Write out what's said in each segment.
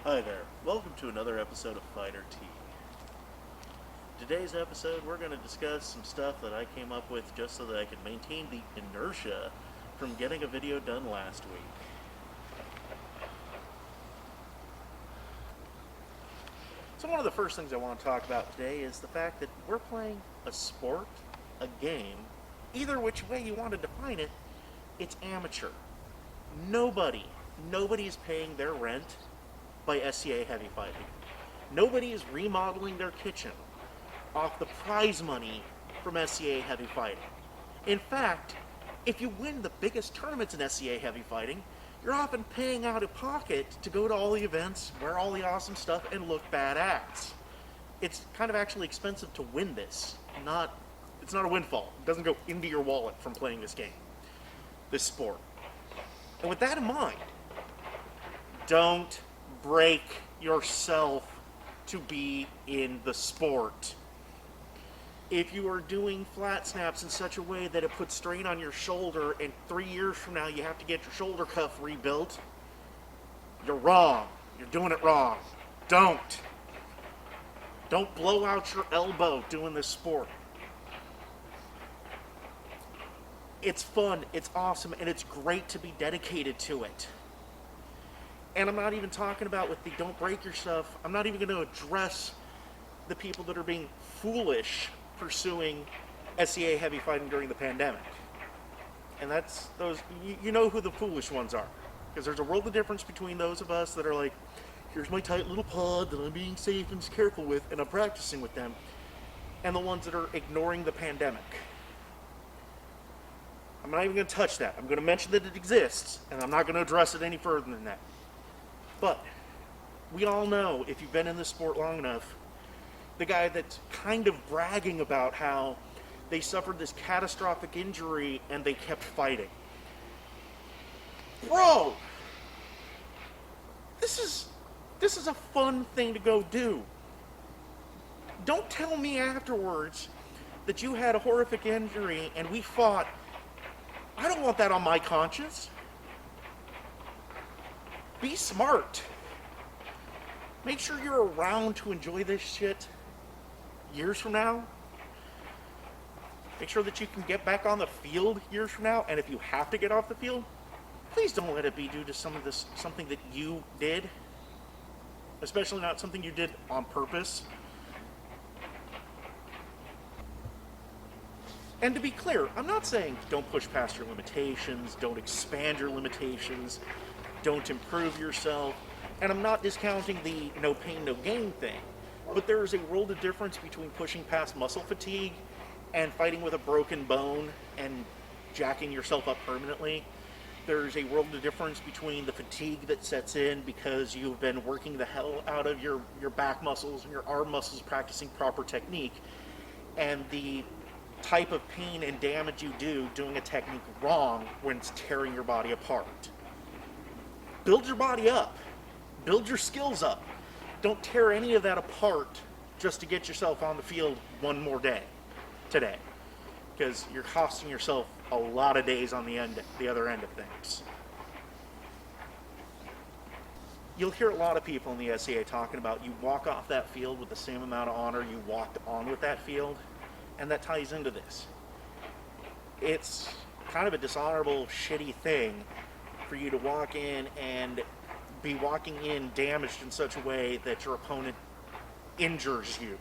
Hi there, welcome to another episode of Fighter T. Today's episode, we're going to discuss some stuff that I came up with just so that I could maintain the inertia from getting a video done last week. So one of the first things I want to talk about today is the fact that we're playing a sport, a game, either which way you want to define it, it's amateur. Nobody is paying their rent by SCA heavy fighting. Nobody is remodeling their kitchen off the prize money from SCA heavy fighting. In fact, if you win the biggest tournaments in SCA heavy fighting, you're often paying out of pocket to go to all the events, wear all the awesome stuff, and look badass. It's kind of actually expensive to win this. It's not a windfall. It doesn't go into your wallet from playing this game, this sport. And with that in mind, don't break yourself to be in the sport. If you are doing flat snaps in such a way that it puts strain on your shoulder and 3 years from now you have to get your shoulder cuff rebuilt, you're wrong. You're doing it wrong. Don't blow out your elbow doing this sport. It's fun, it's awesome, and it's great to be dedicated to it. And I'm not even talking about with the don't break your stuff. I'm not even going to address the people that are being foolish pursuing SCA heavy fighting during the pandemic. And that's those, you know who the foolish ones are. Because there's a world of difference between those of us that are like, here's my tight little pod that I'm being safe and careful with, and I'm practicing with them, and the ones that are ignoring the pandemic. I'm not even going to touch that. I'm going to mention that it exists, and I'm not going to address it any further than that. But we all know, if you've been in this sport long enough, the guy that's kind of bragging about how they suffered this catastrophic injury and they kept fighting. Bro! This is a fun thing to go do. Don't tell me afterwards that you had a horrific injury and we fought. I don't want that on my conscience. Be smart. Make sure you're around to enjoy this shit years from now. Make sure that you can get back on the field years from now, and if you have to get off the field, please don't let it be due to something that you did, especially not something you did on purpose. And to be clear, I'm not saying don't push past your limitations, don't expand your limitations, don't improve yourself, and I'm not discounting the no pain, no gain thing, but there is a world of difference between pushing past muscle fatigue and fighting with a broken bone and jacking yourself up permanently. There's a world of difference between the fatigue that sets in because you've been working the hell out of your back muscles and your arm muscles practicing proper technique, and the type of pain and damage you do doing a technique wrong when it's tearing your body apart. Build your body up. Build your skills up. Don't tear any of that apart just to get yourself on the field one more day today, because you're costing yourself a lot of days on the other end of things. You'll hear a lot of people in the SCA talking about you walk off that field with the same amount of honor you walked on with that field, and that ties into this. It's kind of a dishonorable, shitty thing for you to walk in and be walking in damaged in such a way that your opponent injures you.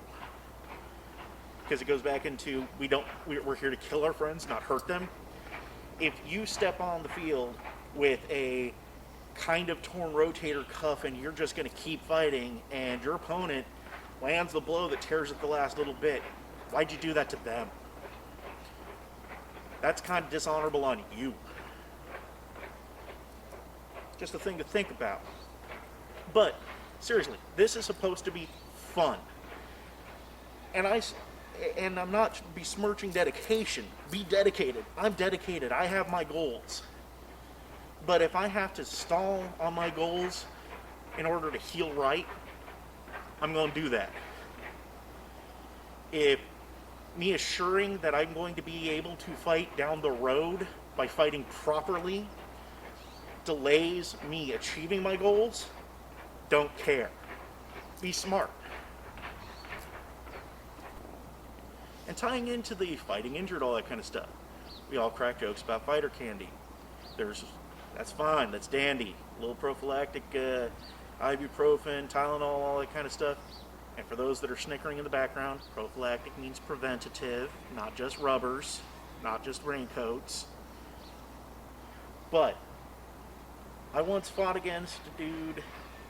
Because it goes back into, we're here to kill our friends, not hurt them. If you step on the field with a kind of torn rotator cuff and you're just going to keep fighting and your opponent lands the blow that tears it the last little bit, why'd you do that to them? That's kind of dishonorable on you. Just a thing to think about. But seriously, this is supposed to be fun. And I'm not besmirching dedication. Be dedicated. I'm dedicated. I have my goals. But if I have to stall on my goals in order to heal right, I'm going to do that. If me assuring that I'm going to be able to fight down the road by fighting properly delays me achieving my goals, don't care. Be smart. And tying into the fighting injured, all that kind of stuff. We all crack jokes about fighter candy. That's fine, that's dandy. A little prophylactic, ibuprofen, Tylenol, all that kind of stuff. And for those that are snickering in the background, prophylactic means preventative, not just rubbers, not just raincoats. But I once fought against a dude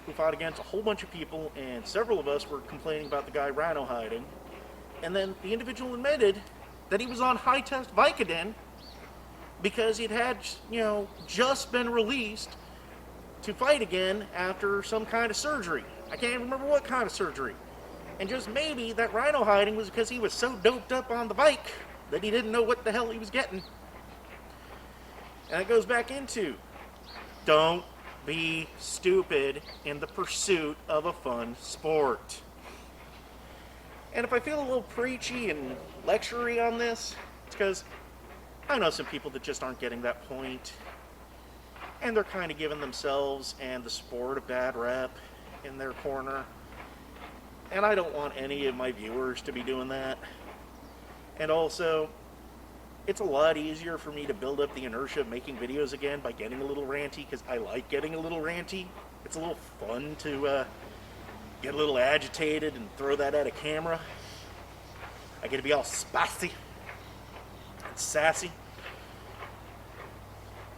who fought against a whole bunch of people, and several of us were complaining about the guy rhino hiding. And then the individual admitted that he was on high-test Vicodin because he'd had, just been released to fight again after some kind of surgery. I can't remember what kind of surgery. And just maybe that rhino hiding was because he was so doped up on the bike that he didn't know what the hell he was getting. And it goes back into, don't be stupid in the pursuit of a fun sport. And if I feel a little preachy and lectury on this, it's because I know some people that just aren't getting that point, and they're kind of giving themselves and the sport a bad rep in their corner. And I don't want any of my viewers to be doing that. And also, it's a lot easier for me to build up the inertia of making videos again by getting a little ranty, because I like getting a little ranty. It's a little fun to get a little agitated and throw that at a camera. I get to be all spicy and sassy.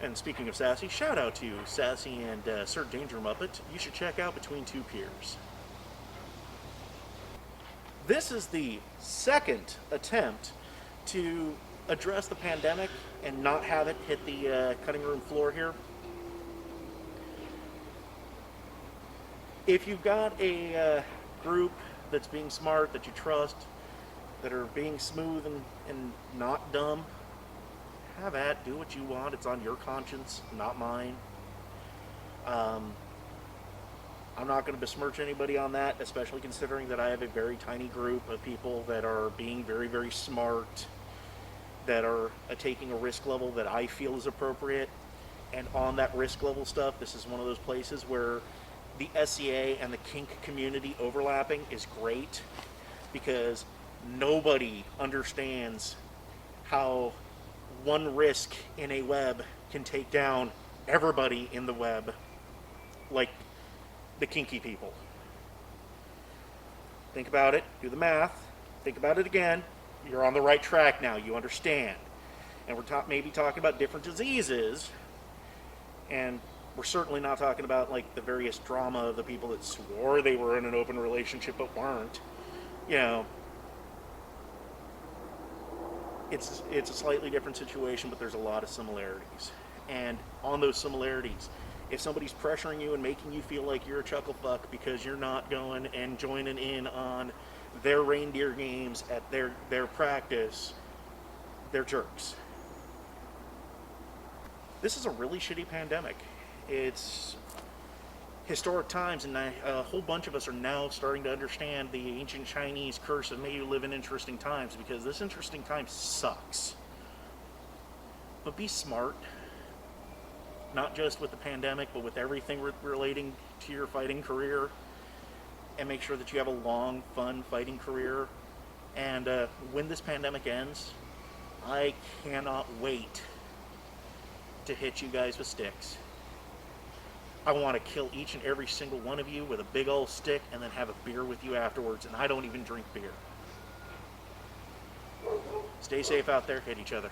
And speaking of sassy, shout out to Sassy and Sir Danger Muppet. You should check out Between Two Peers. This is the second attempt to address the pandemic and not have it hit the cutting room floor here. If you've got a group that's being smart, that you trust, that are being smooth and not dumb, have at, do what you want. It's on your conscience, not mine. I'm not going to besmirch anybody on that, especially considering that I have a very tiny group of people that are being very, very smart, that are taking a risk level that I feel is appropriate. And on that risk level stuff, this is one of those places where the SCA and the kink community overlapping is great, because nobody understands how one risk in a web can take down everybody in the web like the kinky people. Think about it, do the math, think about it again. You're on the right track now, you understand. And we're maybe talking about different diseases, and we're certainly not talking about like the various drama of the people that swore they were in an open relationship but weren't. It's a slightly different situation, but there's a lot of similarities. And on those similarities, if somebody's pressuring you and making you feel like you're a chuckle fuck because you're not going and joining in on their reindeer games at their practice, they're jerks. This is a really shitty pandemic. It's historic times, and a whole bunch of us are now starting to understand the ancient Chinese curse of may you live in interesting times, because this interesting time sucks. But be smart, not just with the pandemic, but with everything relating to your fighting career, and make sure that you have a long, fun fighting career. And when this pandemic ends, I cannot wait to hit you guys with sticks. I want to kill each and every single one of you with a big old stick and then have a beer with you afterwards, and I don't even drink beer. Stay safe out there, hit each other.